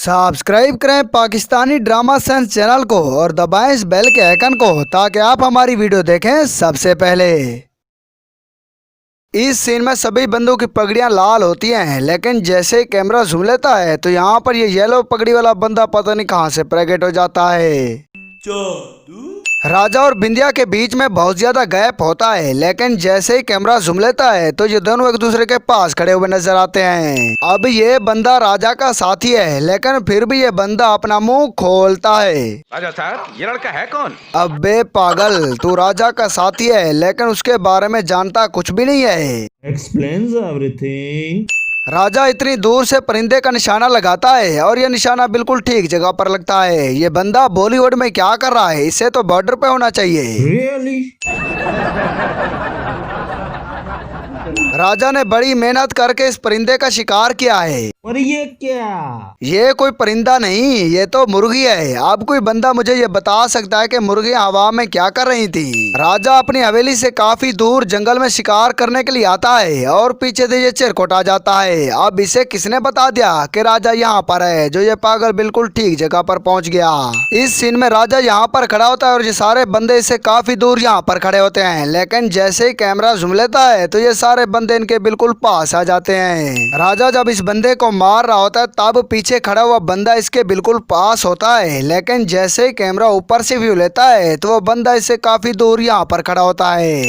Subscribe करें Pakistani drama sense channel को और दबाएं इस बेल के आइकन को ताकि आप हमारी वीडियो देखें सबसे पहले। इस सीन में सभी बंदों की पगड़ियां लाल होती हैं, लेकिन जैसे ही कैमरा झूम लेता है तो यहाँ पर ये येलो पगड़ी वाला बंदा पता नहीं कहाँ से प्रकट हो जाता है। राजा और बिंदिया के बीच में बहुत ज्यादा गैप होता है, लेकिन जैसे ही कैमरा झूम लेता है तो ये दोनों एक दूसरे के पास खड़े हुए नजर आते हैं। अब ये बंदा राजा का साथी है, लेकिन फिर भी ये बंदा अपना मुंह खोलता है। राजा साहब, ये लड़का है कौन? अबे पागल, तू राजा का साथी है लेकिन उसके बारे में जानता कुछ भी नहीं है। Explains everything. राजा इतनी दूर से परिंदे का निशाना लगाता है और ये निशाना बिल्कुल ठीक जगह पर लगता है। ये बंदा बॉलीवुड में क्या कर रहा है? इसे तो बॉर्डर पे होना चाहिए। Really? राजा ने बड़ी मेहनत करके इस परिंदे का शिकार किया है। और ये क्या? ये कोई परिंदा नहीं, ये तो मुर्गी है। अब कोई बंदा मुझे ये बता सकता है कि मुर्गी हवा में क्या कर रही थी? राजा अपनी हवेली से काफी दूर जंगल में शिकार करने के लिए आता है और पीछे से ये चिरकुट आ जाता है। अब इसे किसने बता दिया कि राजा यहाँ पर है? जो ये पागल बिल्कुल ठीक जगह पर पहुँच गया। इस सीन में राजा यहाँ पर खड़ा होता है और ये सारे बंदे इससे काफी दूर यहाँ पर खड़े होते हैं, लेकिन जैसे ही कैमरा झूम लेता है तो ये सारे बंदे इनके बिल्कुल पास आ जाते हैं। राजा जब इस बंदे को मार रहा होता है तब पीछे खड़ा हुआ बंदा इसके बिल्कुल पास होता है, लेकिन जैसे ही कैमरा ऊपर से व्यू लेता है तो वो बंदा इससे काफी दूर यहाँ पर खड़ा होता है।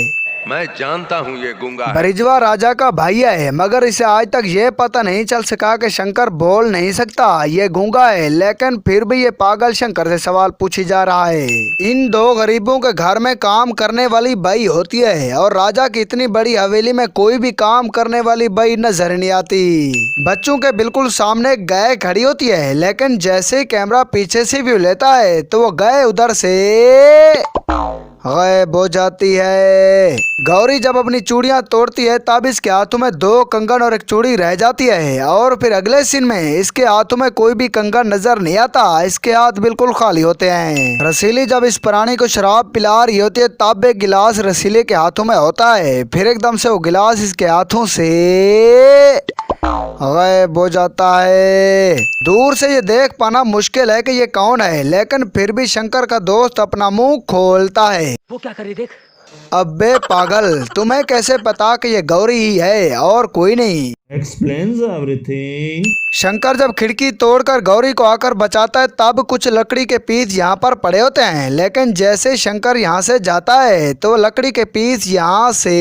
मैं जानता हूँ ये गूंगा है। बरिजवा राजा का भाई है, मगर इसे आज तक ये पता नहीं चल सका कि शंकर बोल नहीं सकता, ये गूंगा है। लेकिन फिर भी ये पागल शंकर से सवाल पूछी जा रहा है। इन दो गरीबों के घर में काम करने वाली बाई होती है और राजा की इतनी बड़ी हवेली में कोई भी काम करने वाली बाई नजर नहीं आती। बच्चों के बिल्कुल सामने गाय खड़ी होती है, लेकिन जैसे कैमरा पीछे से व्यू लेता है तो वो गाय उधर से गायब हो जाती है। गौरी जब अपनी चूड़ियां तोड़ती है तब इसके हाथों में 2 कंगन और एक चूड़ी रह जाती है, और फिर अगले सीन में इसके हाथों में कोई भी कंगन नजर नहीं आता, इसके हाथ बिल्कुल खाली होते हैं। रसीली जब इस प्राणी को शराब पिला रही होती है तब एक गिलास रसीले के हाथों में होता है, फिर एकदम से वो गिलास इसके हाथों से गायब हो जाता है। दूर से ये देख पाना मुश्किल है कि ये कौन है, लेकिन फिर भी शंकर का दोस्त अपना मुंह खोलता है। वो क्या करे देख। अबे पागल, तुम्हें कैसे पता कि ये गौरी ही है और कोई नहीं? Explains everything. शंकर जब खिड़की तोड़कर गौरी को आकर बचाता है तब कुछ लकड़ी के पीस यहाँ पर पड़े होते हैं, लेकिन जैसे शंकर यहाँ से जाता है तो लकड़ी के पीस यहाँ से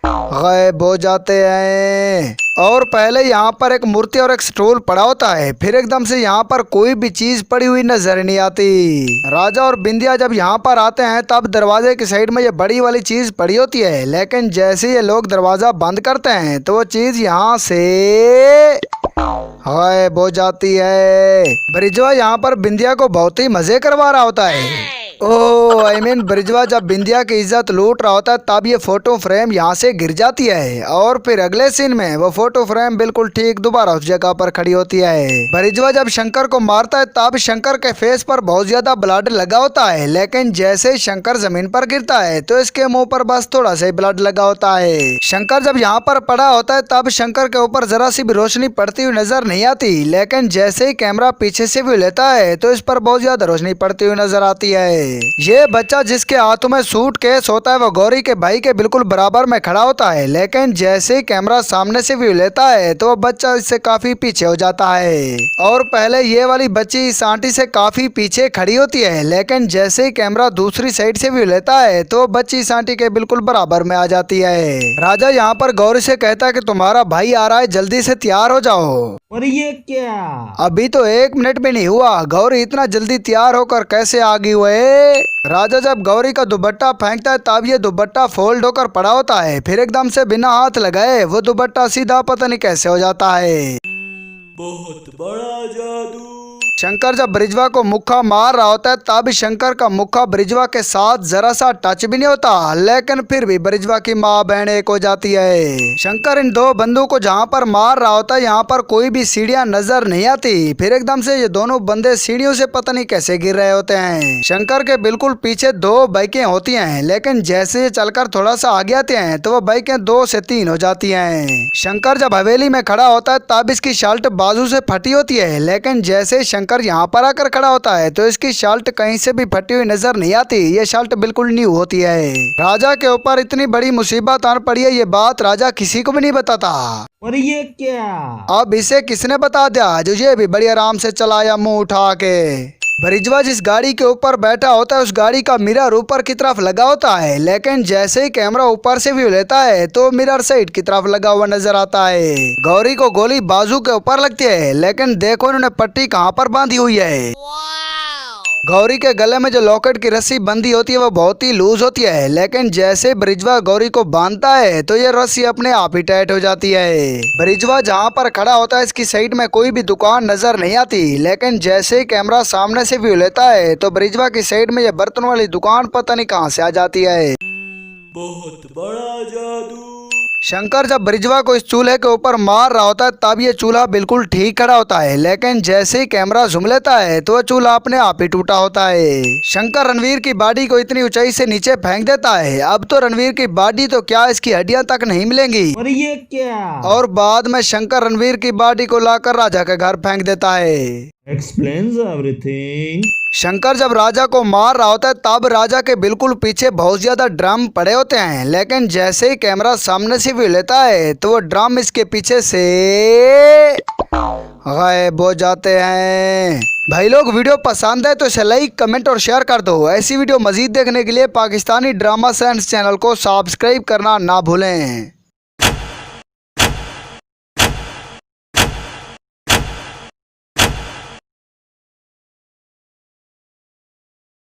गायब हो जाते हैं। और पहले यहाँ पर एक मूर्ति और एक स्टूल पड़ा होता है, फिर एकदम से यहाँ पर कोई भी चीज पड़ी हुई नजर नहीं आती। राजा और बिंदिया जब यहाँ पर आते हैं तब दरवाजे की साइड में ये बड़ी वाली चीज पड़ी होती है, लेकिन जैसे ये लोग दरवाजा बंद करते हैं तो वो चीज यहाँ से गायब हो जाती है। ब्रिजवा यहाँ पर बिंदिया को बहुत ही मजे करवा रहा होता है। ब्रिजवा जब बिंदिया की इज्जत लूट रहा होता है तब ये फोटो फ्रेम यहाँ से गिर जाती है, और फिर अगले सीन में वो फोटो फ्रेम बिल्कुल ठीक दोबारा उस जगह पर खड़ी होती है। ब्रिजवा जब शंकर को मारता है तब शंकर के फेस पर बहुत ज्यादा ब्लड लगा होता है, लेकिन जैसे शंकर जमीन पर गिरता है तो इसके मुंह पर बस थोड़ा सा ब्लड लगा होता है। शंकर जब यहाँ पर पड़ा होता है तब शंकर के ऊपर जरा सी भी रोशनी पड़ती हुई नजर नहीं आती, लेकिन जैसे ही कैमरा पीछे से भी लेता है तो इस पर बहुत ज्यादा रोशनी पड़ती हुई नजर आती है। ये बच्चा जिसके हाथों में सूट केस होता है वो गौरी के भाई के बिल्कुल बराबर में खड़ा होता है, लेकिन जैसे ही कैमरा सामने से व्यू लेता है तो वो बच्चा इससे काफी पीछे हो जाता है। और पहले ये वाली बच्ची इस आंटी से काफी पीछे खड़ी होती है, लेकिन जैसे ही कैमरा दूसरी साइड से व्यू लेता है तो बच्ची इस आंटी के बिल्कुल बराबर में आ जाती है। राजा यहाँ पर गौरी से कहता है कि तुम्हारा भाई आ रहा है, जल्दी से तैयार हो जाओ। और ये क्या? अभी तो 1 मिनट भी नहीं हुआ, गौरी इतना जल्दी तैयार होकर कैसे आ गई हुए? राजा जब गौरी का दुपट्टा फेंकता है तब ये दुपट्टा फोल्ड होकर पड़ा होता है, फिर एकदम से बिना हाथ लगाए वो दुपट्टा सीधा पता नहीं कैसे हो जाता है। बहुत बड़ा जादू। शंकर जब ब्रिजवा को मुक्का मार रहा होता है तब शंकर का मुक्का ब्रिजवा के साथ जरा सा टच भी नहीं होता, लेकिन फिर भी ब्रिजवा की माँ बहन एक हो जाती है। शंकर इन दो बंदों को जहाँ पर मार रहा होता है यहाँ पर कोई भी सीढ़ियाँ नजर नहीं आती। फिर एकदम से ये दोनों बंदे सीढ़ियों से पता नहीं कैसे गिर रहे होते हैं। शंकर के बिल्कुल पीछे दो बाइकें होती हैं, लेकिन जैसे ये चलकर थोड़ा सा आगे आते हैं तो वो बाइकें 2 से 3 हो जाती हैं। शंकर जब हवेली में खड़ा होता है तब इसकी शर्ट बाजू से फटी होती है, लेकिन जैसे शंकर यहाँ पर आकर खड़ा होता है तो इसकी शर्ट कहीं से भी फटी हुई नजर नहीं आती। ये शर्ट बिल्कुल न्यू होती है। राजा के ऊपर इतनी बड़ी मुसीबत आन पड़ी है, ये बात राजा किसी को भी नहीं बताता। और ये क्या? अब इसे किसने बता दिया, जो ये भी बड़ी आराम से चलाया मुंह उठा के। ब्रिजवा जिस गाड़ी के ऊपर बैठा होता है उस गाड़ी का मिरर ऊपर की तरफ लगा होता है, लेकिन जैसे ही कैमरा ऊपर से व्यू लेता है तो मिरर साइड की तरफ लगा हुआ नजर आता है। गौरी को गोली बाजू के ऊपर लगती है, लेकिन देखो इन्होंने पट्टी कहाँ पर बांधी हुई है। गौरी के गले में जो लॉकेट की रस्सी बंधी होती है वो बहुत ही लूज होती है, लेकिन जैसे ब्रिजवा गौरी को बांधता है तो ये रस्सी अपने आप ही टाइट हो जाती है। ब्रिजवा जहाँ पर खड़ा होता है इसकी साइड में कोई भी दुकान नजर नहीं आती, लेकिन जैसे ही कैमरा सामने से व्यू लेता है तो ब्रिजवा की साइड में ये बर्तन वाली दुकान पता नहीं कहाँ से आ जाती है। बहुत बड़ा जादू। शंकर जब ब्रिजवा को इस चूल्हे के ऊपर मार रहा होता है तब ये चूल्हा बिल्कुल ठीक खड़ा होता है, लेकिन जैसे ही कैमरा झूम लेता है तो वह चूल्हा अपने आप ही टूटा होता है। शंकर रणवीर की बॉडी को इतनी ऊंचाई से नीचे फेंक देता है, अब तो रणवीर की बॉडी तो क्या इसकी हड्डियां तक नहीं मिलेंगी। और ये क्या? और बाद में शंकर रणवीर की बॉडी को लाकर राजा के घर फेंक देता है। Explains everything. शंकर जब राजा को मार रहा होता है तब राजा के बिल्कुल पीछे बहुत ज्यादा ड्रम पड़े होते हैं, लेकिन जैसे ही कैमरा सामने से भी लेता है तो वो ड्रम इसके पीछे से गायब हो जाते हैं। भाई लोग वीडियो पसंद है तो इसे लाइक कमेंट और शेयर कर दो। ऐसी वीडियो मजीद देखने के लिए पाकिस्तानी ड्रामा सेंस चैनल को सब्सक्राइब करना ना भूलें।